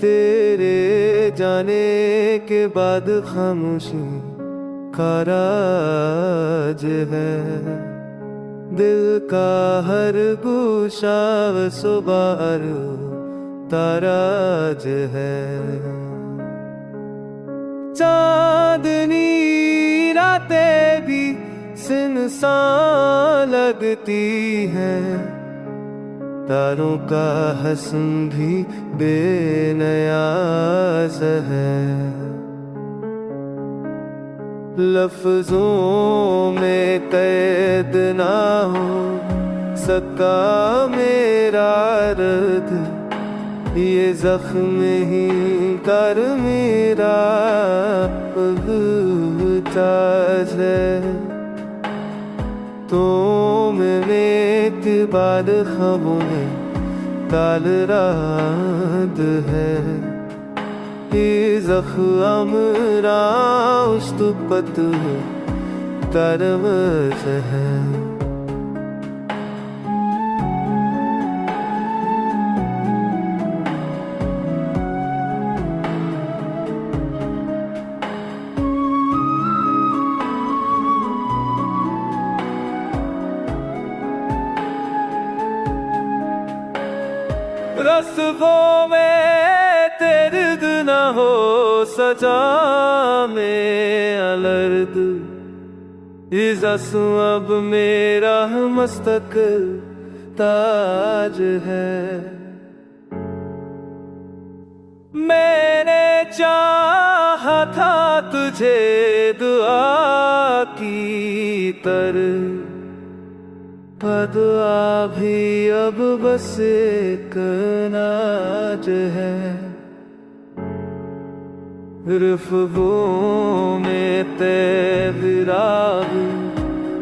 तेरे जाने के बाद खामोशी का राज है। दिल का हर गुशा सुबार ताराज है। चांदनी रातें भी सुनसान लगती हैं, तारों का हसन भी बेनियाज है। लफ्जों में कैद ना हो सका मेरा दर्द, ये जख्म ही कर मेरा ताज है। तो मैंने के बाद ख्वाबों में काल रात है। ये ज़ख्म राउश्तुपत तरवस है। रस्मों में तेर्द न हो सजा में अलर्द, ये जस्म अब मेरा मस्तक ताज है। मैंने चाहा था तुझे दुआ की तरह, दुआ भी अब बस एक नाज है। रिफ्वों में तेविराग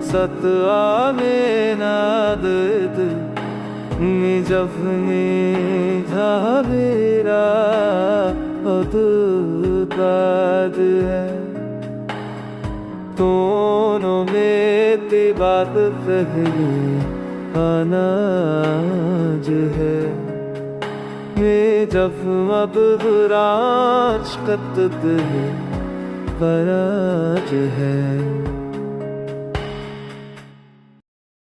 सतआ में नादद, जब में झावेरा अदुदाद है। दोनों में बात पहले अनाज है। मैं जब अब राज कत पराज है।